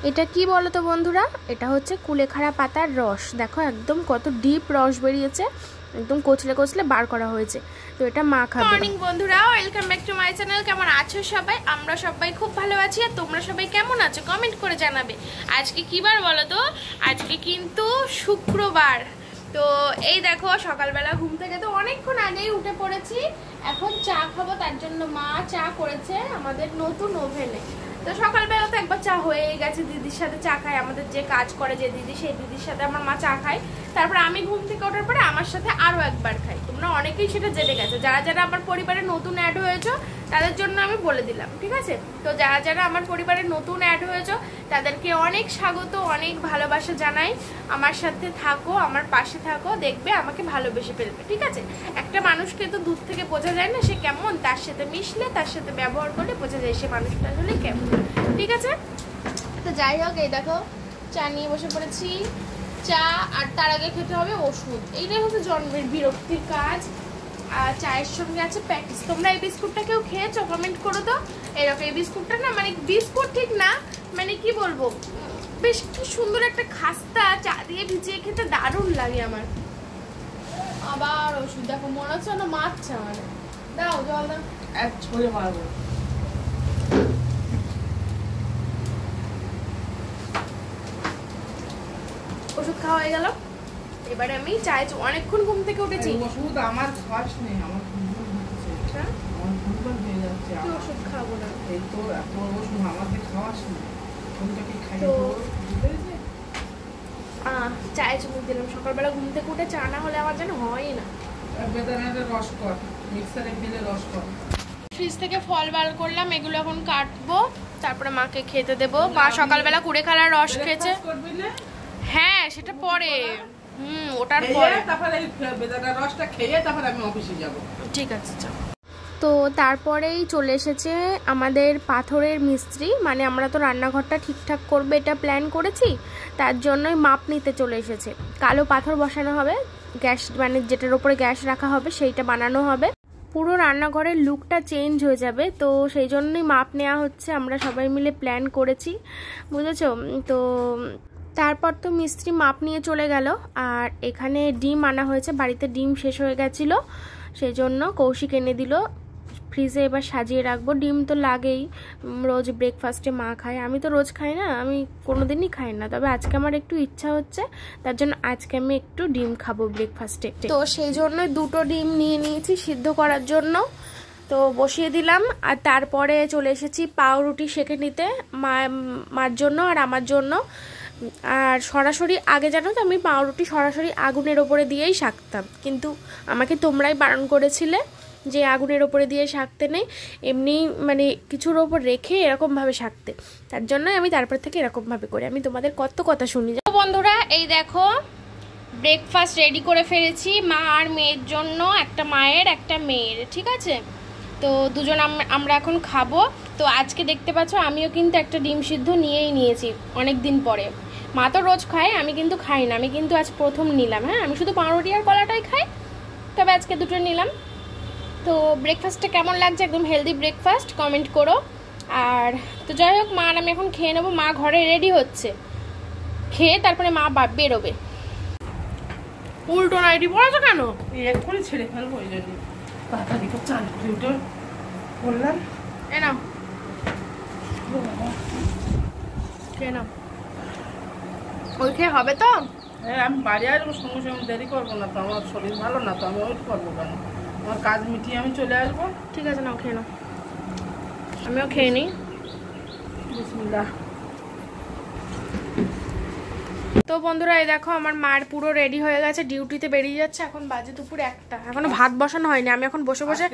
এটা কি বলো তো বন্ধুরা, এটা হচ্ছে কুলেখাড়া পাতার রস। দেখো একদম কত ডিপ রস বেরিয়েছে, একদম কচলে কচলে বার করা হয়েছে। তো এটা মা খাবে। মর্নিং বন্ধুরা, welcome back to my channel. কেমন আছো সবাই? আমরা সবাই খুব ভালো আছি। আর তোমরা সবাই কেমন আছো কমেন্ট করে জানাবে। আজকে কি বার বলো তো? আজকে কিন্তু শুক্রবার। তো এই দেখো সকালবেলা ঘুম থেকে তো অনেকক্ষণ আগেই উঠে পড়েছি। এখন চা খাবো, তার জন্য মা চা করেছে আমাদের নতুন ওভেনে। তো সকালবেলা তো একবার চা হয়ে গেছে, দিদির সাথে চা খাই। আমাদের যে কাজ করে যে দিদি, সেই দিদির সাথে আমার মা চা খায়। তারপর আমি ঘুম থেকে ওঠার পরে আমার সাথে আরও একবার খাই। তোমরা অনেকেই সেটা জেনে গেছো। যারা যারা আমার পরিবারে নতুন অ্যাড হয়েছো তাদের জন্য আমি বলে দিলাম, ঠিক আছে? তো যারা যারা আমার পরিবারে নতুন অ্যাড হয়েছো তাদেরকে অনেক স্বাগত, অনেক ভালোবাসা জানাই। আমার সাথে থাকো, আমার পাশে থাকো, দেখবে আমাকে ভালোবেসে ফেলবে, ঠিক আছে? একটা মানুষকে তো দূর থেকে বোঝা যায় না সে কেমন, তার সাথে মিশলে, তার সাথে ব্যবহার করলে বোঝা যায় সে মানুষটা আসলে কেমন, ঠিক আছে? তো যাই হোক, এই দেখো চা নিয়ে বসে পড়েছি। চা, আর তার আগে খেতে হবে ওষুধ। এইটাই হচ্ছে জন্মের বিরক্তির কাজ। আর চায়ের সঙ্গে আছে প্যাটিস। তোমরা এই বিস্কুটটা কেউ খেয়েছো? কমেন্ট করো তো। এরকম এই বিস্কুটটা না, মানে বিস্কুট ঠিক না, মানে কি বলবো, বেশ কি সুন্দর একটা খাস্তা, চা দিয়ে ভিজিয়ে খেতে দারুণ লাগে আমার। আবার ওষুধ, দেখো মনে হচ্ছে না মারছে আমার। দাও জল দাও, এক ছড়ে মারবো। ওষুধ খাওয়া হয়ে গেল। এবারে আমি চাই, অনেকক্ষণ ঘুম থেকে উঠেছি। ওষুধ আমার খাস নেই, আমার ফুলবাল হয়ে যাচ্ছে। কি ওষুধ খাবো না? এই তো এত ওষুধ আমাকে খাওয়াস না, কোনটাকে খাই তো বুঝতে চায়ে চুমুক দিলাম। সকালবেলা ঘুম থেকে উঠে চা না হলে আমার যেন হয় না। বেদানাটা রস কর, মিক্সারে দিলে রস কর। ফ্রিজ থেকে ফল বার করলাম, এগুলো এখন কাটবো, তারপরে মাকে খেতে দেবো। মা সকালবেলা কুড়েখাড়ার রস খেয়েছে। হ্যাঁ সেটা পরে, ওটার পরে তারপরে বেদানার রসটা খেয়ে তারপরে আমি অফিসে যাব। ঠিক আছে চল। তো তারপরেই চলে এসেছে আমাদের পাথরের মিস্ত্রি। মানে আমরা তো রান্নাঘরটা ঠিকঠাক করবে এটা প্ল্যান করেছি, তার জন্যই মাপ নিতে চলে এসেছে। কালো পাথর বসানো হবে, গ্যাস মানে যেটার উপরে গ্যাস রাখা হবে সেইটা বানানো হবে। পুরো রান্নাঘরের লুকটা চেঞ্জ হয়ে যাবে, তো সেই জন্যই মাপ নেওয়া হচ্ছে। আমরা সবাই মিলে প্ল্যান করেছি, বুঝেছো? তো তারপর তো মিস্ত্রি মাপ নিয়ে চলে গেল। আর এখানে ডিম আনা হয়েছে, বাড়িতে ডিম শেষ হয়ে গেছিলো, সেই জন্য কৌশিক এনে দিল। ফ্রিজে এবার সাজিয়ে রাখবো। ডিম তো লাগেই, রোজ ব্রেকফাস্টে মা খায়, আমি তো রোজ খাই না, আমি কোনোদিনই খাই না। তবে আজকে আমার একটু ইচ্ছা হচ্ছে, তার জন্য আজকে আমি একটু ডিম খাবো ব্রেকফাস্টে। তো সেই জন্য দুটো ডিম নিয়ে নিয়েছি সিদ্ধ করার জন্য, তো বসিয়ে দিলাম। আর তারপরে চলে এসেছি পাউরুটি সেঁকে নিতে, মার জন্য আর আমার জন্য। আর সরাসরি আগে জানো তো আমি পাউরুটি সরাসরি আগুনের ওপরে দিয়েই শাকতাম, কিন্তু আমাকে তোমরাই বারণ করেছিলে যে আগুনের ওপরে দিয়ে শাকতে নেই, এমনি মানে কিছুর ওপর রেখে এরকমভাবে শাকতে। তার জন্যই আমি তারপর থেকে এরকমভাবে করি। আমি তোমাদের কত কথা শুনি। বন্ধুরা এই দেখো ব্রেকফাস্ট রেডি করে ফেলেছি মা আর মেয়ের জন্য, একটা মায়ের একটা মেয়ের, ঠিক আছে? তো দুজন আমরা এখন খাবো। তো আজকে দেখতে পাচ্ছ আমিও কিন্তু একটা ডিম সিদ্ধ নিয়েই নিয়েছি অনেক দিন পরে। মা তো রোজ খায়, আমি কিন্তু খাই না, আমি কিন্তু আজ প্রথম নিলাম। হ্যাঁ, আমি শুধু পাউরুটি আর কলাটাই খাই, তবে আজকে দুটো নিলাম। তো ব্রেকফাস্টটা কেমন লাগছে? একদম হেলদি ব্রেকফাস্ট, কমেন্ট করো। আর তো যাই হোক, মা আর আমি এখন খেয়ে নেবো। মা ঘরে রেডি হচ্ছে, খেয়ে তারপরে মা বেরোবে। উল্টো নাইটি পড়েছো কেন? এক্ষুনি ছেড়ে ফেলবো, ওই জন্য তাড়াতাড়ি করে চান করে উঠে বললাম এ নাও খেয়ে নাও। ওই খেয়ে হবে তো? হ্যাঁ, আমি বাড়ি আসবো সঙ্গে সঙ্গে, দেরি করবো না তো, আমার শরীর ভালো না তো, আমি ওয়েট করবো কেন? আমার কাজ মিটিয়ে আমি চলে আসবো। ঠিক আছে নাও খেয়ে নাও, আমিও খেয়ে নিই। বিসমিল্লাহ। তো বন্ধুরা এই দেখো আমার মার পুরো রেডি হয়ে গেছে, ডিউটিতে বেরিয়ে যাচ্ছে। এখন বাজে দুপুর 1টা, এখনো ভাত বসানো হয়নি। আমি এখন বসে বসে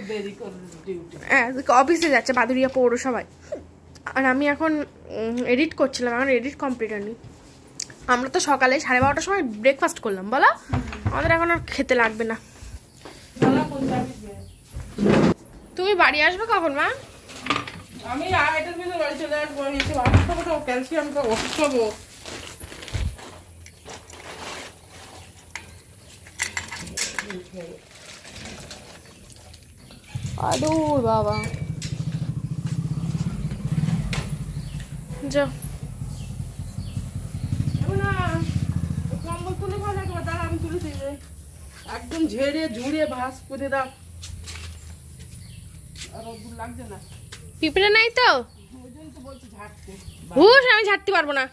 অফিসে যাচ্ছে বাদুরিয়া পৌরসভায়, আর আমি এখন এডিট করছিলাম। আমার এডিট কমপ্লিট হয়নি। আমরা তো সকালে 12:30টার সময় ব্রেকফাস্ট করলাম, বলো? আমাদের এখন আর খেতে লাগবে না। তুমি বাড়ি আসবে কখন মা? আমি এটার ভিতরে বাড়ি চলে আসবো। আমি এসে ক্যালসিয়ামটা ওষুধ খাবো। আদুর বাবা যাও। একদম ঝেড়ে ঝুড়ে ভাঁজ করে দাও। আর দূর লাগছে না, পিঁপড়ে নাই তো? ওই জন্য তো বলছি ঝাড়তে। হুস, আমি ঝাড়তে পারবো না।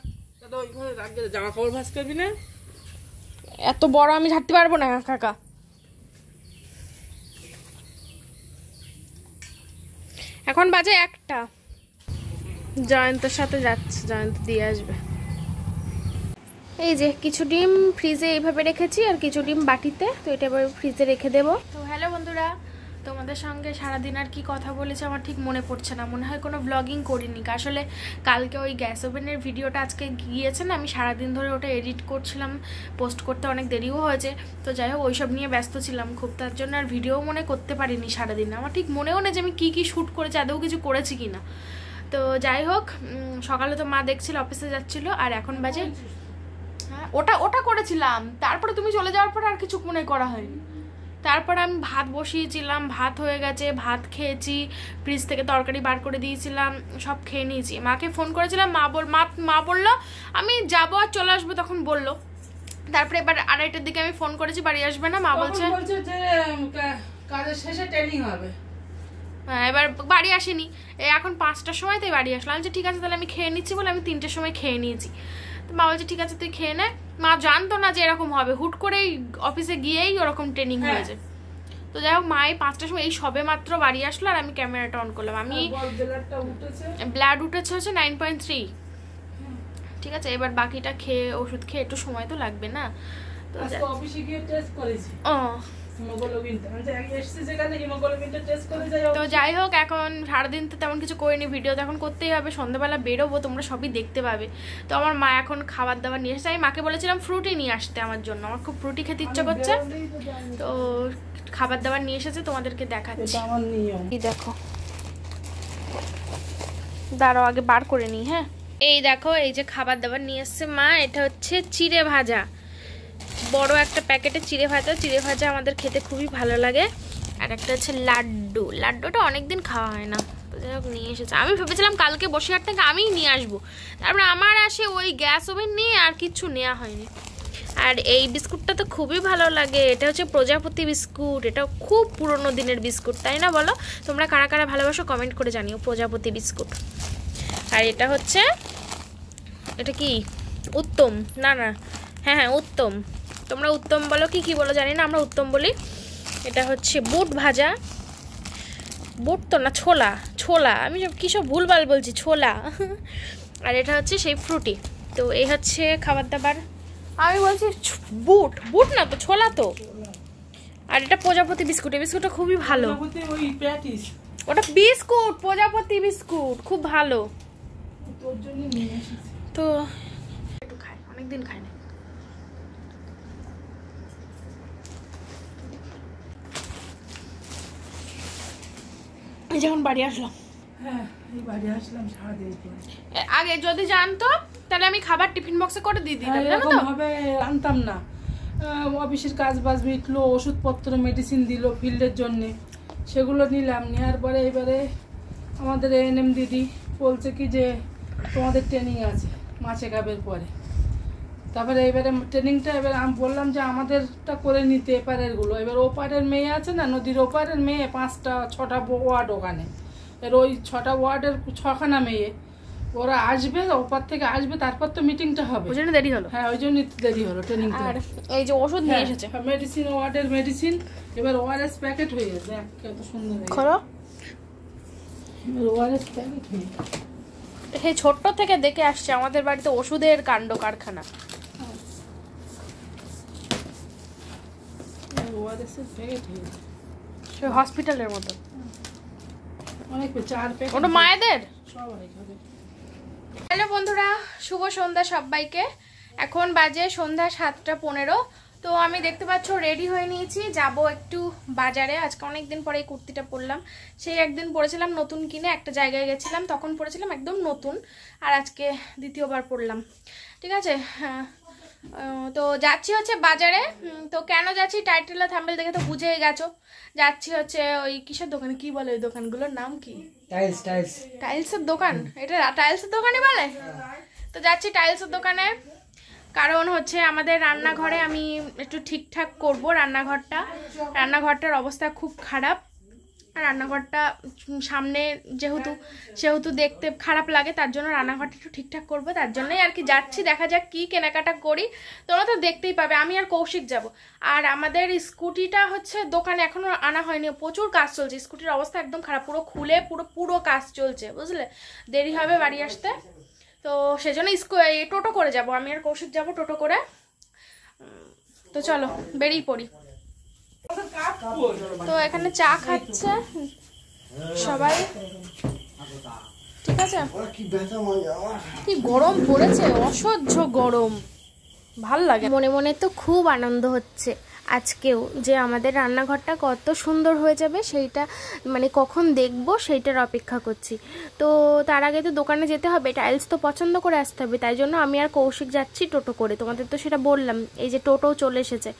দাদা ওইখানে রাখবে, জামা কাপড় ভাঁজ করবি না? এত বড় আমি ঝাড়তে পারবো না কাকা। এখন বাজে 1টা। জয়ন্তের সাথে যাচ্ছে, জয়ন্ত দিয়ে আসবে। এই যে কিছু ডিম ফ্রিজে এইভাবে রেখেছি আর কিছু ডিম বাটিতে, তো এটা এবার ফ্রিজে রেখে দেবো। তো হ্যালো বন্ধুরা, তোমাদের সঙ্গে সারাদিন আর কি কথা বলেছে আমার ঠিক মনে পড়ছে না, মনে হয় কোনো ব্লগিং করিনি। আসলে কালকে ওই গ্যাস ওভেনের ভিডিওটা আজকে গিয়েছে না, আমি সারাদিন ধরে ওটা এডিট করছিলাম, পোস্ট করতে অনেক দেরিও হয়েছে। তো যাই হোক ওইসব নিয়ে ব্যস্ত ছিলাম খুব, তার জন্য আর ভিডিও মনে করতে পারিনি সারাদিন। আমার ঠিক মনেও নেই যে আমি কী শ্যুট করেছি, আদৌ কিছু করেছি কি না। তো যাই হোক, সকালে তো মা দেখছিল অফিসে যাচ্ছিলো, আর এখন বাজে, হ্যাঁ ওটা করেছিলাম। তারপরে তুমি চলে যাওয়ার পর আর কিছু মনে করা হয়নি। তারপরে আমি ভাত বসিয়েছিলাম, ভাত হয়ে গেছে, ভাত খেয়েছি, ফ্রিজ থেকে তরকারি বার করে দিয়েছিলাম, সব খেয়ে নিয়েছি। মাকে ফোন করেছিলাম, মা বললো আমি যাবো আর চলে আসবো, তখন বললো। তারপরে এবার 2:30টার দিকে আমি ফোন করেছি, বাড়ি আসবে না, মা বলছে যে কাজের শেষে ট্রেনিং হবে। হ্যাঁ, এবার বাড়ি আসেনি, এখন 5টার সময় তাই বাড়ি আসলাম। আমি ঠিক আছে তাহলে আমি খেয়ে নিচ্ছি বলে আমি 3টের সময় খেয়ে নিয়েছি। তো মা বলছে ঠিক আছে তুই খেয়ে নে। মা জানতো না যে এরকম হবে, হুট করেই অফিসে গিয়েই ওরকম ট্রেনিং হয়েছে। তো যাই হোক মা এই 5টার সময় এই সবে মাত্র বাড়ি আসলো, আর আমি ক্যামেরাটা অন করলাম। আমি ব্লাড উঠেছে হচ্ছে 9.3। ঠিক আছে, এবার বাকিটা খেয়ে ওষুধ খেয়ে একটু সময় তো লাগবে না। তো অফিসে গিয়ে টেস্ট করেছি, তো যাই হোক এখন সারাদিন তো তেমন কিছু করিনি, ভিডিও তো এখন করতেই হবে, সন্ধ্যাবেলা বেরোবো, তোমরা সবই দেখতে পাবে। তো আমার মা এখন খাবার দাবার নিয়ে এসেছে। আমি মাকে বলেছিলাম ফ্রুটি নিয়ে আসতে আমার জন্য, আমার খুব ফ্রুটি খেতে ইচ্ছা করছে। তো খাবার দাবার নিয়ে এসেছে, তোমাদেরকে দেখাচ্ছি। এই দেখো, দাঁড়াও আগে বার করে নিই। হ্যাঁ এই দেখো, এই যে খাবার দাবার নিয়ে এসছে মা, এটা হচ্ছে চিড়ে ভাজা, বড় একটা প্যাকেটে চিড়ে ভাজা আমাদের খেতে খুবই ভালো লাগে। আর একটা হচ্ছে লাড্ডুটা অনেকদিন খাওয়া হয় না, তো যাই হোক নিয়ে এসেছে। আমি ভেবেছিলাম কালকে বসিরহাট থেকে আমিই নিয়ে আসবো, তারপরে আমার আসে ওই গ্যাস ওভেন নিয়ে আর কিচ্ছু নেওয়া হয়নি। আর এই বিস্কুটটা তো খুবই ভালো লাগে, এটা হচ্ছে প্রজাপতি বিস্কুট, এটা খুব পুরনো দিনের বিস্কুট, তাই না বলো? তোমরা কারা কারা ভালোবাসো কমেন্ট করে জানিও, প্রজাপতি বিস্কুট। আর এটা হচ্ছে, এটা কি উত্তম, না হ্যাঁ উত্তম, তোমরা উত্তম বলো কি বলো জানি না, আমরা উত্তম বলি। এটা হচ্ছে বুট ভাজা, বুট তো না, ছোলা, আমি কী সব ভুলভাল বলছি, ছোলা। আর এটা হচ্ছে সেই ফ্রুটি। তো এই হচ্ছে খাবার দাবার, আমি বলছি বুট না তো, ছোলা তো। আর এটা প্রজাপতি বিস্কুট, এই বিস্কুটটা খুবই ভালো। ওটা বিস্কুট, প্রজাপতি বিস্কুট খুব ভালো। তো একটু খাই, অনেকদিন খাই না। যখন বাড়ি আসলাম, আগে যদি জানতো তাহলে আমি খাবার টিফিন বক্সে করে দিয়ে দিতাম, জানো তো? ভাবে আনতাম না, অফিসের কাজ বাজ মিটলো, ওষুধপত্র মেডিসিন দিল ফিল্ডের জন্যে, সেগুলো নিলাম। নেওয়ার পরে এবারে আমাদের এএনএম দিদি বলছে কি যে তোমাদের ট্রেনিং আছে মাছে কাপের পরে। তারপরে এবারে ট্রেনিংটা, এবার আমি বললাম যে আমাদেরটা করে নিতে এপারেরগুলো। এবার ওপারের মেয়ে আছে না, নদীর ওপারের মেয়ে 5-6টা ওয়ার্ড ওখানে, এর ওই 6টা ওয়ার্ডের 6খানা মেয়ে, ওরা আসবে, ওপার থেকে আসবে, তারপর তো মিটিংটা হবে, ওই জন্য দেরি হলো। হ্যাঁ ওই জন্য দেরি হলো ট্রেনিংটা। আর এই যে ওষুধ নিয়ে এসেছে, মেডিসিন, ওয়ার্ডের মেডিসিন, এবার ওআরএস প্যাকেট হয়ে গেছে, কত সুন্দর খরো ওআরএস প্যাকেট হয়ে সেই ছোট্ট থেকে দেখে আসছে আমাদের বাড়িতে ওষুধের কাণ্ড কারখানা। হসপিটালের মতো অনেক, 4 প্যাকেট, ওটা মায়েদের সবাই খাবে। হ্যালো বন্ধুরা, শুভ সন্ধ্যা সবাইকে। এখন বাজে সন্ধ্যা 7:15। তো আমি দেখতে পাচ্ছ রেডি হয়ে নিয়েছি, যাব একটু বাজারে। আজকে অনেক দিন পরে এই কুর্তিটা পরলাম, সেই একদিন পরেছিলাম নতুন কিনে, একটা জায়গায় গেছিলাম তখন পরেছিলাম একদম নতুন, আর আজকে দ্বিতীয়বার পরলাম। ঠিক আছে, তো যাচ্ছি হচ্ছে বাজারে। তো কেন যাচ্ছি টাইটেল থাম্বনেল দেখে তো বুঝেই গেছো। যাচ্ছি হচ্ছে ওই কিসের দোকানে, কি বলে ওই দোকানগুলোর নাম কি? টাইলসের দোকান, এটা টাইলসের দোকানে বলে। তো যাচ্ছি টাইলসের দোকানে। কারণ হচ্ছে আমাদের রান্নাঘরে আমি একটু ঠিকঠাক করব। রান্নাঘরটার অবস্থা খুব খারাপ। রান্নাঘরটা সামনে সেহেতু দেখতে খারাপ লাগে, তার জন্য রান্নাঘরটা একটু ঠিকঠাক করবো। তার জন্যই আর কি যাচ্ছি, দেখা যাক কি কেনাকাটা করি। তোমরা তো দেখতেই পাবে, আমি আর কৌশিক যাব। আর আমাদের স্কুটিটা হচ্ছে দোকানে এখনো আনা হয়নি, প্রচুর কাজ চলছে। স্কুটির অবস্থা একদম খারাপ, পুরো খুলে পুরো কাজ চলছে, বুঝলে, দেরি হবে বাড়ি আসতে। তো সেজন্য টোটো করে যাব, আমি আর কৌশিক যাব টোটো করে। তো চলো বেরিয়ে পড়ি। তো এখানে চা খাচ্ছে সবাই, ঠিক আছে। কি গরম পড়েছে, অসহ্য গরম, ভাল লাগে। মনে মনে তো খুব আনন্দ হচ্ছে আজকেও, যে আমাদের রান্নাঘরটা কত সুন্দর হয়ে যাবে, সেইটা মানে কখন দেখবো সেইটার অপেক্ষা করছি। তো তার আগে তো দোকানে যেতে হবে, টাইলস তো পছন্দ করে আসতে হবে। তাই জন্য আমি আর কৌশিক যাচ্ছি টোটো করে। তোমাদের তো সেটা বললাম, এই যে টোটোও চলে এসেছে।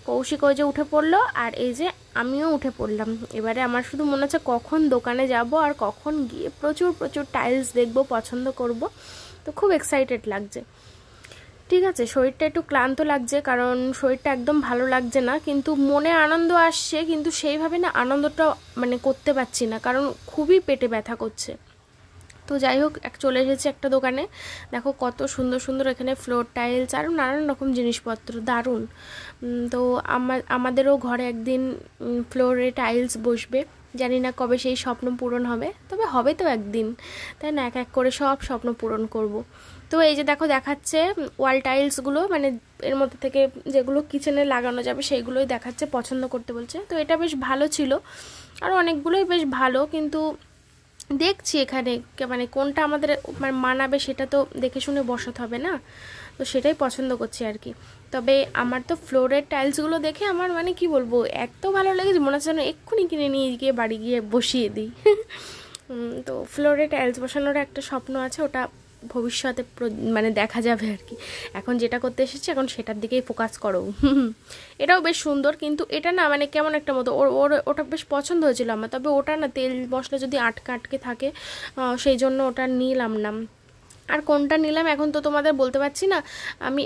কৌশিক ওই যে উঠে পড়লো, আর এই যে আমিও উঠে পড়লাম। এবারে আমার শুধু মনে হচ্ছে কখন দোকানে যাব আর কখন গিয়ে প্রচুর টাইলস দেখবো, পছন্দ করব। তো খুব এক্সাইটেড লাগছে। ঠিক আছে, শরীরটা একটু ক্লান্ত লাগছে, কারণ শরীরটা একদম ভালো লাগছে না, কিন্তু মনে আনন্দ আসছে, কিন্তু সেইভাবে না আনন্দটা মানে করতে পারছি না, কারণ খুবই পেটে ব্যথা করছে। তো যাই হোক, চলে এসেছি একটা দোকানে। দেখো কত সুন্দর এখানে ফ্লোর টাইলস আর নানান রকম জিনিসপত্র, দারুণ। তো আমাদেরও ঘরে একদিন ফ্লোরে টাইলস বসবে, জানি না কবে সেই স্বপ্ন পূরণ হবে, তবে হবে তো একদিন, তাই না। এক করে সব স্বপ্ন পূরণ করব। তো এই যে দেখো দেখাচ্ছে ওয়াল টাইলসগুলো, মানে এর মধ্যে থেকে যেগুলো কিচেনে লাগানো যাবে সেইগুলোই দেখাচ্ছে, পছন্দ করতে বলছে। তো এটা বেশ ভালো ছিল, আর অনেকগুলোই বেশ ভালো, কিন্তু দেখছি এখানে মানে কোনটা আমাদের মানাবে সেটা তো দেখে শুনে বসাতে হবে না, তো সেটাই পছন্দ করছি আর কি। তবে আমার তো ফ্লোরের টাইলসগুলো দেখে আমার মানে কি বলবো, এত ভালো লেগেছে, মনে হচ্ছে যেন এক্ষুনি কিনে নিয়ে গিয়ে বাড়ি গিয়ে বসিয়ে দিই। তো ফ্লোরে টাইলস বসানোর একটা স্বপ্ন আছে, ওটা ভবিষ্যতে মানে দেখা যাবে আর কি। এখন যেটা করতে এসেছি এখন সেটার দিকেই ফোকাস করো। এটাও বেশ সুন্দর, কিন্তু এটা না মানে কেমন একটা মতো, ওটা বেশ পছন্দ হয়েছিল আমার, তবে ওটা না তেল মশলা যদি আটকে থাকে, সেই জন্য ওটা নিলাম না। আর কোনটা নিলাম এখন তো তোমাদের বলতে পারছি না, আমি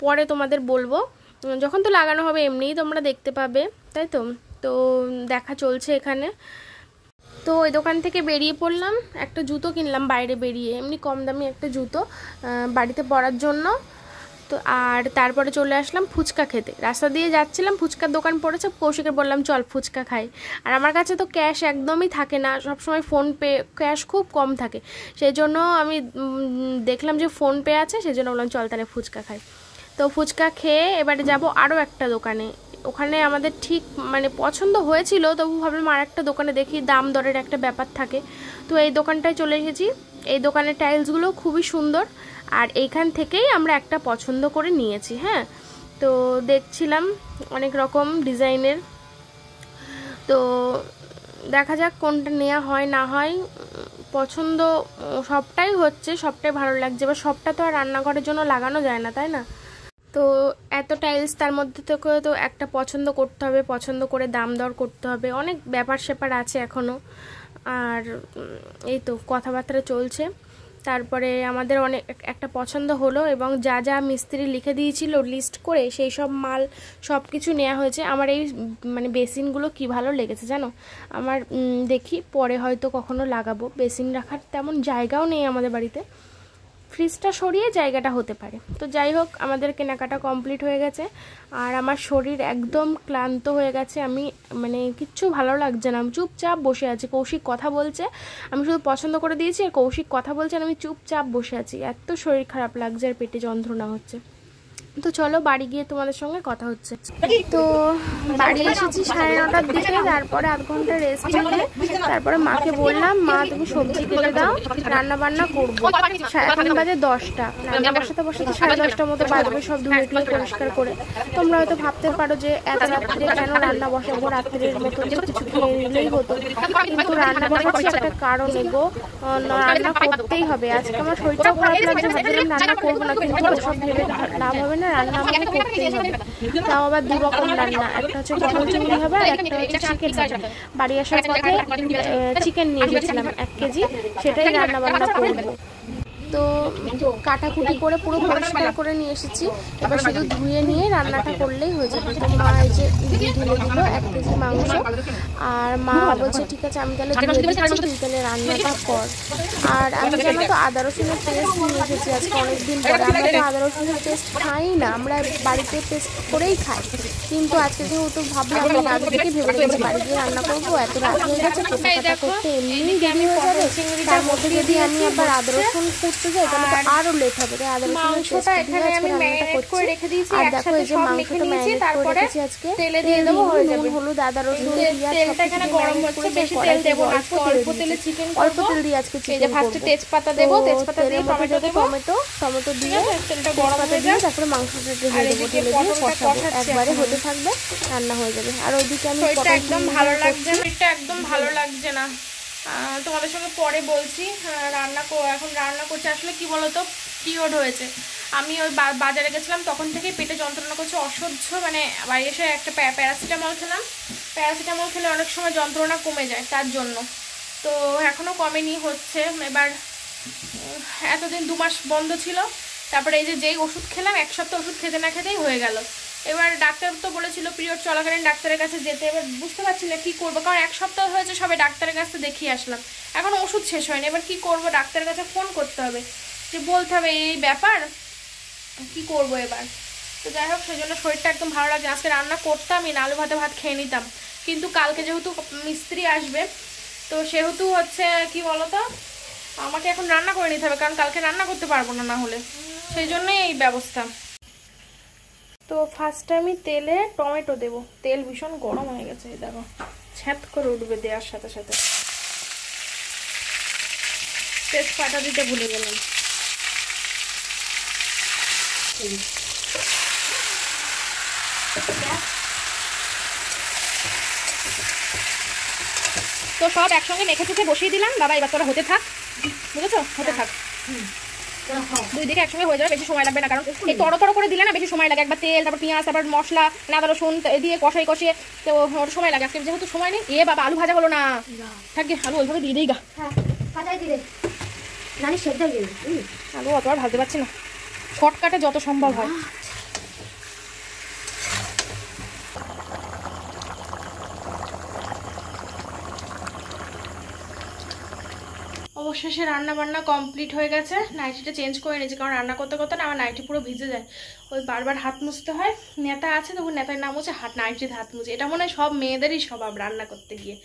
পরে তোমাদের বলবো, যখন তো লাগানো হবে এমনিই তোমরা দেখতে পাবে, তাই তো। তো দেখা চলছে এখানে। তো ওই দোকান থেকে বেরিয়ে পড়লাম, একটা জুতো কিনলাম বাইরে বেরিয়ে, এমনি কম দামি একটা জুতো বাড়িতে পরার জন্য। তো আর তারপরে চলে আসলাম ফুচকা খেতে। রাস্তা দিয়ে যাচ্ছিলাম, ফুচকার দোকান পড়েছে, কৌশিকে বললাম চল ফুচকা খাই। আর আমার কাছে তো ক্যাশ একদমই থাকে না, সবসময় ফোনপে, ক্যাশ খুব কম থাকে, সেই জন্য আমি দেখলাম যে ফোনপে আছে, সেই জন্য বললাম চল তাহলে ফুচকা খাই। তো ফুচকা খেয়ে এবারে যাব আরও একটা দোকানে। ওখানে আমাদের ঠিক মানে পছন্দ হয়েছিল, তবু ভাবলাম আর একটা দোকানে দেখি, দাম দরের একটা ব্যাপার থাকে। তো এই দোকানটায় চলে এসেছি। এই দোকানের টাইলসগুলো খুবই সুন্দর, আর এইখান থেকেই আমরা একটা পছন্দ করে নিয়েছি। হ্যাঁ, তো দেখছিলাম অনেক রকম ডিজাইনের, তো দেখা যাক কোনটা নেওয়া হয় না হয়। পছন্দ সবটাই হচ্ছে, সবটাই ভালো লাগছে, এবার সবটা তো আর রান্নাঘরের জন্য লাগানো যায় না, তাই না। তো এত টাইলস, তার মধ্যে থেকে তো একটা পছন্দ করতে হবে, পছন্দ করে দাম দর করতে হবে, অনেক ব্যাপার স্যাপার আছে এখনও। আর এই তো কথাবার্তা চলছে। তারপরে আমাদের অনেক একটা পছন্দ হলো, এবং যা যা মিস্ত্রি লিখে দিয়েছিল লিস্ট করে, সেই সব মাল সব কিছু নেওয়া হয়েছে। আমার এই মানে বেসিনগুলো কি ভালো লেগেছে জানো আমার, দেখি পরে হয়তো কখনো লাগাবো। বেসিন রাখার তেমন জায়গাও নেই আমাদের বাড়িতে, ফ্রিজটা সরিয়ে জায়গাটা হতে পারে। তো যাই হোক, আমাদের কেনাকাটা কমপ্লিট হয়ে গেছে, আর আমার শরীর একদম ক্লান্ত হয়ে গেছে, আমি মানে কিচ্ছু ভালো লাগছে না, আমি চুপচাপ বসে আছি। কৌশিক কথা বলছে, আমি শুধু পছন্দ করে দিয়েছি, আর কৌশিক কথা বলছে, আর আমি চুপচাপ বসে আছি, এত শরীর খারাপ লাগছে আর পেটে যন্ত্রণা হচ্ছে। তো চলো বাড়ি গিয়ে তোমাদের সঙ্গে কথা হচ্ছে। তো বাড়ি এসেছি 9:30টার দিকে, তারপরে আধ ঘন্টা রেস্ট নিয়ে তারপরে মাকে বললাম, মা তুমি সবজি কেটে দাও, রান্না বান্না করবো। 3:30 বাজে 10টা, রান্না বসাতে 10:30 মতো বাজবে, সব ধুয়ে টুয়ে পরিষ্কার করে। তোমরা হয়তো ভাবতে পারো যে এত রাত্রে কেন রান্না বসাবো, রাত্রের মতো কিছু খেয়ে নিলেই হতো, কিন্তু রান্না বসাচ্ছি একটা কারণ, গো রান্না করতেই হবে। আজকে আমার শরীরটা খারাপ লাগছে, ভাবছিলাম রান্না করবো না, কিন্তু সব ভেবে লাভ হবে না, রান্না আমাকে করতেই হবে। তাও আবার 2 রকম রান্না, একটা হচ্ছে পটল চিংড়ি হবে, আর একটা হচ্ছে চিকেন হবে। বাড়ি আসার পথে চিকেন নিয়ে এসেছিলাম 1 কেজি, সেটাই রান্না বান্না করবো। তো কাটাকুটি করে পুরো পরিষ্কার করে নিয়ে এসেছি, এবার শুধু ধুয়ে নিয়ে রান্নাটা করলেই হয়ে যাবে। তো মা এই যে ঢেলে দিল 1 কেজি মাংস, আর মা বলছে ঠিক আছে আমি তাহলে ধুয়ে দিচ্ছি, তুই তাহলে রান্নাটা কর। আর আমি জানো তো আদা রসুনের পেস্ট নিয়ে এসেছি আজকে অনেকদিন পরে। আমরা তো আদা রসুনের পেস্ট খাই না, আমরা বাড়িতে পেস্ট করেই খাই, কিন্তু আজকে যেহেতু ভাবলাম আমি আগে থেকে ভেবে রেখেছি বাড়ি গিয়ে রান্না করবো, এত রাত হয়ে গেছে কোথাটা করতে এমনি দেরি হয়ে যাবে, তার মধ্যে যদি আমি আবার আদা রসুন কুটতে যাই তাহলে তো আরো লেট হবে। তাই আদা রসুনের পেস্টটা এখানে আমি ম্যারিনেট করে রেখে দিয়েছি। আর দেখো এই যে মাংসটা ম্যারিনেট করে রেখেছি আজকে, তেলে দিয়ে দেবো, হয়ে যাবে। হলুদ আদা রসুন পেঁয়াজ তেলটা এখানে গরম হচ্ছে, বেশি তেল দেব না, অল্প তেলে চিকেন করব। অল্প তেল দিয়ে আজকে চিকেন করব। ফার্স্টে তেজপাতা দেব, তেজপাতা দিয়ে টমেটো দেব, টমেটো দিয়ে তেলটা গরম হয়ে যায়, তারপরে মাংসটা ঢেলে দেব, ঢেলে দিয়ে কষাবো, একবারে হতে থাকবে, রান্না হয়ে যাবে। আর ওইদিকে আমি একদম ভালো লাগছে না, এটা একদম ভালো লাগছে না, তোমাদের সঙ্গে পরে বলছি। এখন রান্না করছি, আসলে কি বলতো পিরিয়ড হয়েছে, আমি ওই বাজারে গেছিলাম তখন থেকেই পেটে যন্ত্রণা করছে অসহ্য, মানে বাড়ি এসে একটা প্যারাসিটামল খেলাম, প্যারাসিটামল খেলে অনেক সময় যন্ত্রণা কমে যায়, তার জন্য তো এখনও কমেনি, হচ্ছে। এবার এতদিন 2 মাস বন্ধ ছিল, তারপরে এই যে যেই ওষুধ খেলাম 1 সপ্তাহ ওষুধ খেতে না খেতেই হয়ে গেল। এবার ডাক্তার তো বলেছিল পিরিয়ড চলাকালীন ডাক্তারের কাছে যেতে, এবার বুঝতে পারছি না কী করবো, কারণ 1 সপ্তাহ হয়েছে সবাই ডাক্তারের কাছে দেখিয়ে আসলাম, এখন ওষুধ শেষ হয়নি, এবার কি করব, ডাক্তারের কাছে ফোন করতে হবে, যে বলতে হবে এই ব্যাপার, কি করব এবার। তো যাই হোক, সেই জন্য শরীরটা একদম ভালো লাগছে। আজকে রান্না করতামই না, আলু ভাতে ভাত খেয়ে নিতাম, কিন্তু কালকে যেহেতু মিস্ত্রি আসবে, তো সেহেতু হচ্ছে কি বলতো আমাকে এখন রান্না করে নিতে হবে, কারণ কালকে রান্না করতে পারবো না, না হলে, সেই জন্যই এই ব্যবস্থা। তো ফার্স্টে আমি তেলে টমেটো দেব, তেল ভীষণ গরম হয়ে গেছে, এই দেখো ছ্যাঁত করে উঠবে দেওয়ার সাথে সাথে। তেজপাতা দিতে ভুলে গেলাম। তো সব একসঙ্গে মেখে চুখে বসিয়ে দিলাম, বাবা এবার তোরা হতে থাক, বুঝেছো, হতে থাক, 2 দিকে একসঙ্গে হয়ে যাবে, বেশি সময় লাগবে না, কারণ এই তড়ো করে দিলে না বেশি সময় লাগে, একবার তেল তারপর পেঁয়াজ তারপর মশলা আদা রসুন দিয়ে কষিয়ে তো ওর সময় লাগে। আজকে যেহেতু সময় নেই, বাবা আলু ভাজা হলো না, থাকবে আলু ওইভাবে দিয়ে দিই গা, আলু অত আর ভাজতে পারছি না, শর্টকাটে যত সম্ভব হয়। অবশেষে রান্না বান্না কমপ্লিট হয়ে গেছে, নাইটিটা চেঞ্জ করে নিয়েছি, কারণ রান্না করতে করতে না আমার নাইটি পুরো ভিজে যায়, ওই বারবার হাত মুছতে হয়, নেতা আছে তবু নেতায় না মুছে নাইটিতে হাত মুছে, এটা মনে হয় সব মেয়েদেরই স্বভাব রান্না করতে গিয়ে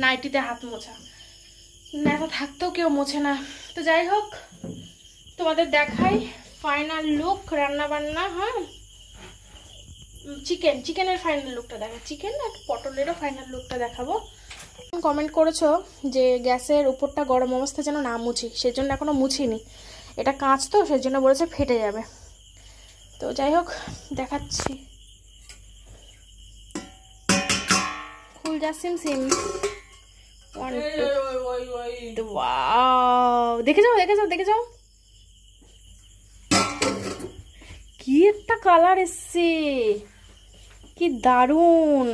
নাইটিতে হাত মোছা, নেতা থাকতেও কেউ মোছে না। তো যাই হোক, তোমাদের দেখাই ফাইনাল লুক রান্না বান্না। হ্যাঁ, চিকেনের ফাইনাল লুকটা দেখা, চিকেন আর পটলেরও ফাইনাল লুকটা দেখাবো। কমেন্ট করেছো যে গ্যাসের উপরটা গরম অবস্থা যেন না মুছি, সেজন্য এখনো মুছিনি, এটা কাঁচ তো সেজন্য বলেছে ফেটে যাবে। তো যাই হোক দেখাচ্ছি, খুল যা সিম দেখে যাও কি একটা কালার এসছে, কি দারুন,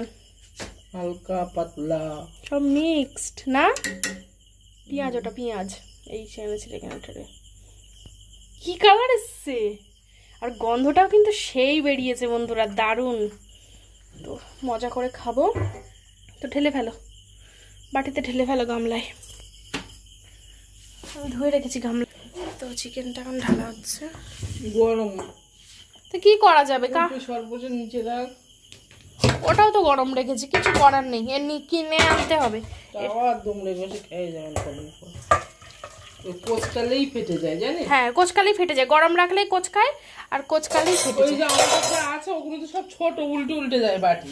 হালকা পাতলা সব মিক্সড না, পেঁয়াজ এই এনেছিল এখানে, কি কালার এসছে, আর গন্ধটাও কিন্তু সেই বেরিয়েছে বন্ধুরা, দারুন। তো মজা করে খাবো, তো ঢেলে ফেলো বাটিতে, ঢেলে ফেলো গামলায়, আমি ধুয়ে রেখেছি গামলা। তো চিকেনটা এখন ঢালা হচ্ছে, গরম, তো কি করা যাবে, সর্বোচ্চ নিচে রাখ, ওটাও তো গরম রেখেছি, কিছু করার নেই, এর কিনে আনতে হবে, কোচকালেই ফেটে যায় জানিস, হ্যাঁ কোচকালেই ফেটে যায়, গরম রাখলেই কোচকায়, আর কোচকালেই ফেটে যায়। ওই যে আমার কাছে আছে ওগুলো তো সব ছোট, উল্টে যায় বাটি।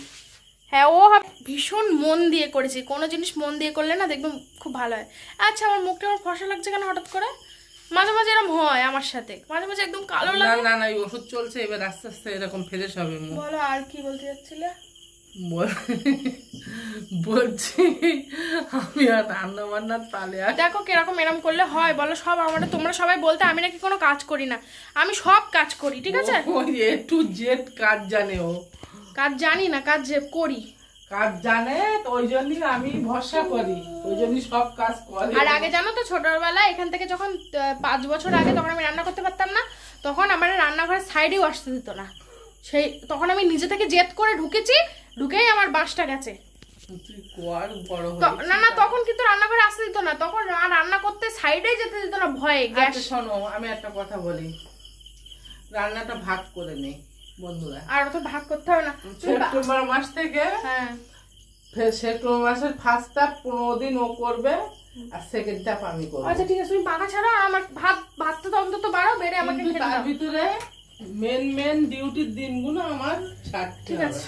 হ্যাঁ, ও ভীষণ মন দিয়ে করেছি, কোনো জিনিস মন দিয়ে করলে না দেখবেন খুব ভালো হয়। আচ্ছা, আমার মুখটা আমার ফর্সা লাগছে কেন হঠাৎ করে, মাঝে মাঝে এরকম হয় আমার সাথে, মাঝে মাঝে একদম কালো লাগে। না এই ওষুধ চলছে, এবার আস্তে আস্তে এরকম ফ্রেশ হবে। বলো আর কি বলতে যাচ্ছিলে? বলছি আমি আর রান্না বান্নার তালে, দেখো কিরকম এরকম করলে হয় বলো, সব তোমরা সবাই বলতে আমি নাকি কোনো কাজ করি না, আমি সব কাজ করি, ঠিক আছে, এ টু জেড কাজ জানে ও, কাজ জানি না, কাজ করি, কাজ জানে, ওই জন্যই আমি ভরসা করি, ওই জন্যই সব কাজ করে। আর আগে জানো তো ছোটবেলায় এখান থেকে যখন 5 বছর আগে, তখন আমি রান্না করতে পারতাম না, তখন আমার রান্নাঘরের সাইডেও আসতে দিত না। তখন আমি নিজে থেকে জেদ করে ঢুকেই আমার বাসটা গেছে। না তখন কিন্তু রান্নাঘরে আসতে দিত না, তখন রান্না করতে সাইডে যেতে দিত না ভয়ে। গ্যাস শোনো, আমি একটা কথা বলি, রান্নাটা ভাগ করে নেই বন্ধুরা। আর তো ভাগ করতে হবে না। সেপ্টেম্বর মাস থেকে, হ্যাঁ সেপ্টেম্বর মাসের ফার্স্টটা 15 দিন ও করবে, আর সেকেন্ডটা আমি করব। আচ্ছা ঠিক আছে, তুমি পাকা ছাড়ো, আমার ভাতটা তো অন্তত বাড়ো, বেড়ে আমাকে খেতে দাও। তার ভিতরে মেন ডিউটির দিনগুলো আমার ঠিক আছে।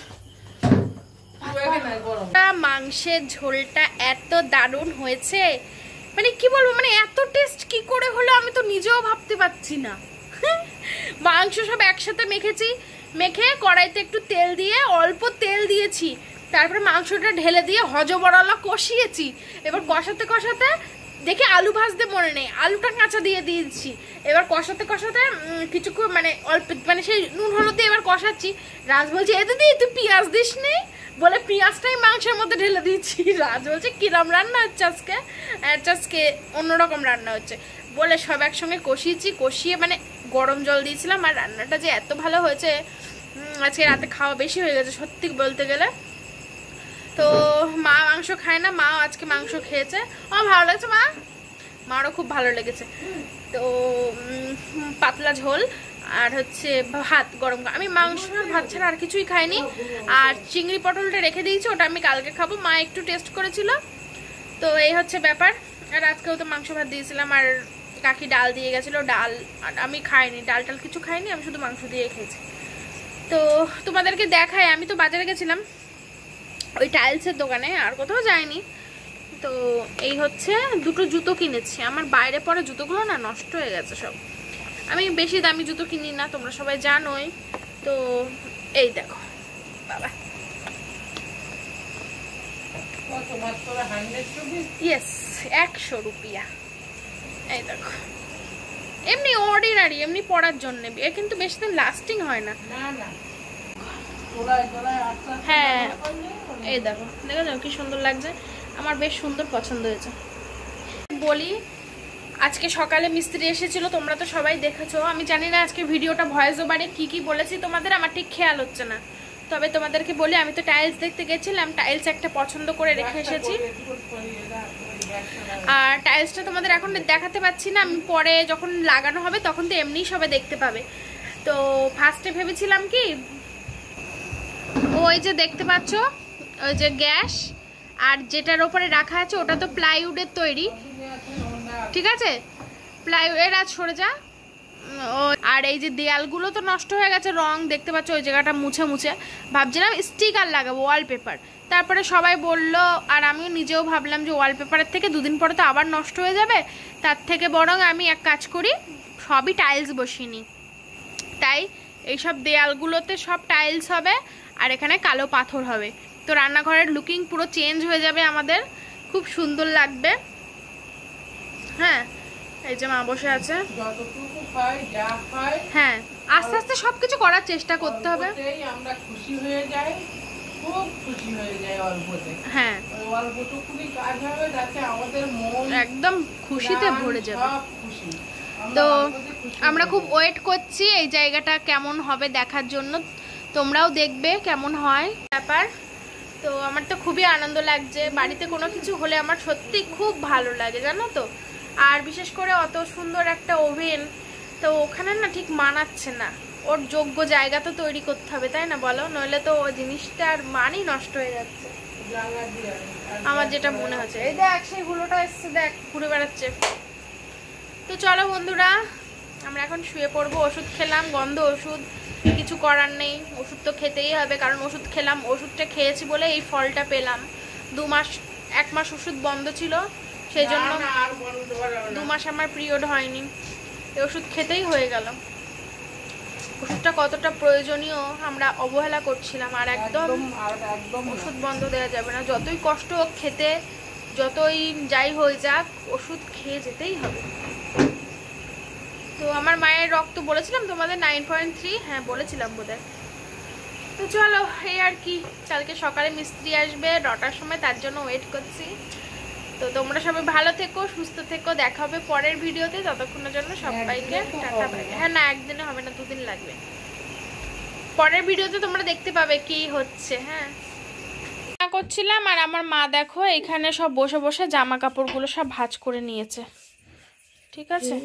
মাংসের ঝোলটা এত দারুণ হয়েছে, মানে কি বলবো, মানে এত টেস্ট কি করে হলো আমি তো নিজেও ভাবতে পারছি না। মাংস সব একসাথে মেখে কড়াইতে একটু তেল দিয়ে, অল্প তেল দিয়েছি, তারপরে মাংসটা ঢেলে দিয়ে হজবরলা কষিয়েছি। এবার কষাতে দেখে আলু ভাজতে মনে নেই, আলুটা কাঁচা দিয়ে দিয়েছি। এবার কষাতে কিছুক্ষণ মানে অল্প, মানে সেই নুন হলুদ দিয়ে এবার কষাচ্ছি। রাজ বলছে এ দিদি তুই পেঁয়াজ দিস নি, বলে পেঁয়াজটাই মাংসের মধ্যে ঢেলে দিয়েছি। রাজ বলছে কিরম রান্না হচ্ছে আজকে অন্যরকম রান্না হচ্ছে বলে সব একসঙ্গে কষিয়ে মানে গরম জল দিয়েছিলাম। আর রান্নাটা যে এত ভালো হয়েছে, আজকে রাতে খাওয়া বেশি হয়ে গেছে সত্যি বলতে গেলে। তো মা মাংস খায় না, মাও আজকে মাংস খেয়েছে, আমার ভালো লাগছে, মারও খুব ভালো লেগেছে। তো পাতলা ঝোল আর হচ্ছে ভাত গরম, আমি মাংস আর ভাত ছাড়া আর কিছুই খাইনি। আর চিংড়ি পটলটা রেখে দিয়েছি, ওটা আমি কালকে খাবো, মা একটু টেস্ট করেছিল। তো এই হচ্ছে ব্যাপার। আর আজকেও তো মাংস ভাত দিয়েছিলাম, আর কাকি ডাল দিয়ে গেছিলো, ডাল আর আমি খাইনি, ডাল কিছু খাইনি, আমি শুধু মাংস দিয়ে খেয়েছি। তো তোমাদেরকে দেখাই, আমি তো বাজারে গেছিলাম ওই টাইলসের দোকানে, আর কোথাও যাইনি। তো এই হচ্ছে দুটো জুতো কিনেছি, আমার বাইরে পরে জুতোগুলো না নষ্ট হয়ে গেছে সব। আমি বেশি দামি জুতো কিনি না, তোমরা সবাই জানোই। তো এই দেখো বাবা, ইয়েস 100 রুপিয়া। এই দেখো, এমনি অর্ডিনারি, এমনি পরার জন্য, এ কিন্তু বেশি দিন লাস্টিং হয় না। হ্যাঁ এই দেখো কি সুন্দর লাগছে, আমার বেশ সুন্দর পছন্দ হয়েছে। বলি আজকে সকালে মিস্ত্রি এসেছিল, তোমরা তো সবাই দেখেছো। আমি জানি না আজকে ভিডিওটা ভয়েস ওভারে কি বলেছি তোমাদের, আমার ঠিক খেয়াল হচ্ছে না। তবে তোমাদেরকে বলি, আমি তো টাইলস দেখতে গেছিলাম, টাইলস একটা পছন্দ করে রেখে এসেছি। আর টাইলসটা তোমাদের এখন দেখাতে পাচ্ছি না, আমি পরে যখন লাগানো হবে তখন তো এমনিই সবাই দেখতে পাবে। তো ফার্স্টে ভেবেছিলাম কি, ওই যে দেখতে পাচ্ছ ওই যে গ্যাস, আর যেটার ওপরে রাখা আছে ওটা তো প্লাইউডের তৈরি, ঠিক আছে, প্লাইউডের আজ সরে যা। আর এই যে দেয়ালগুলো তো নষ্ট হয়ে গেছে, রং দেখতে পাচ্ছ ওই জায়গাটা মুছে ভাবছিলাম স্টিকার লাগাবো, ওয়ালপেপার। তারপরে সবাই বলল, আর আমিও নিজেও ভাবলাম যে ওয়ালপেপারের থেকে 2 দিন পরে তো আবার নষ্ট হয়ে যাবে, তার থেকে বরং আমি এক কাজ করি, সবই টাইলস বসিয়ে নিই। তাই এইসব দেয়ালগুলোতে সব টাইলস হবে, আর এখানে কালো পাথর হবে। তো রান্নাঘরের লুকিং পুরো চেঞ্জ হয়ে যাবে আমাদের, খুব সুন্দর লাগবে। হ্যাঁ এই যে মা বসে আছে, হ্যাঁ আস্তে আস্তে সবকিছু করার চেষ্টা করতে হবে। আমরা খুশি হয়ে যাই, খুব খুশি হয়ে যাই অল্পতে। হ্যাঁ অল্পটুকুনি কাজ হবে যাতে আমাদের মন একদম খুশিতে ভরে যাবে। তো আমরা খুব ওয়েট করছি এই জায়গাটা কেমন হবে দেখার জন্য, তোমরাও দেখবে কেমন হয় ব্যাপার। তো আমার তো খুবই আনন্দ লাগছে, বাড়িতে কোনো কিছু হলে আমার সত্যি খুব ভালো লাগে জানো তো। আর বিশেষ করে অত সুন্দর একটা ওভেন, তো ওখানে না ঠিক মানাচ্ছে না, ওর যোগ্য জায়গা তো তৈরি করতে হবে, তাই না বলো, নইলে তো ওই জিনিসটার মানই নষ্ট হয়ে যাচ্ছে আমার যেটা মনে হচ্ছে। এই দেখ সেই হুলোটা এসছে, দেখ ঘুরে বেড়াচ্ছে। তো চলো বন্ধুরা, আমরা এখন শুয়ে পড়বো। ওষুধ খেলাম, গন্ধ ওষুধ, কিছু করার নেই, ওষুধ তো খেতেই হবে, কারণ ওষুধ খেলাম, ওষুধটা খেয়েছি বলে এই ফলটা পেলাম। 1 মাস ওষুধ বন্ধ ছিল, সেই জন্য 2 মাস আমার পিরিয়ড হয়নি, এই ওষুধ খেতেই হয়ে গেল। ওষুধটা কতটা প্রয়োজনীয় আমরা অবহেলা করছিলাম। আর একদম ওষুধ বন্ধ দেওয়া যাবে না, যতই কষ্ট হোক খেতে, যতই যাই হয়ে যাক ওষুধ খেয়ে যেতেই হবে। তো আমার মায়ের রক্ত বলেছিলাম তোমাদের 9.3, হ্যাঁ বলেছিলাম বোধহয়। তো চলো এই আর কি, কালকে সকালে মিস্ত্রি আসবে 9টার সময়, তার জন্য ওয়েট করছি। তো তোমরা সবাই ভালো থেকো, সুস্থ থেকো, দেখা হবে পরের ভিডিওতে। ততক্ষণের জন্য সবাইকে টাটা বাই। হ্যাঁ না, একদিনে হবে না, 2 দিন লাগবে। পরের ভিডিওতে তোমরা দেখতে পাবে কি হচ্ছে। হ্যাঁ করছিলাম, আর আমার মা দেখো এখানে সব বসে বসে জামা কাপড়গুলো সব ভাঁজ করে নিয়েছে। ঠিক আছে।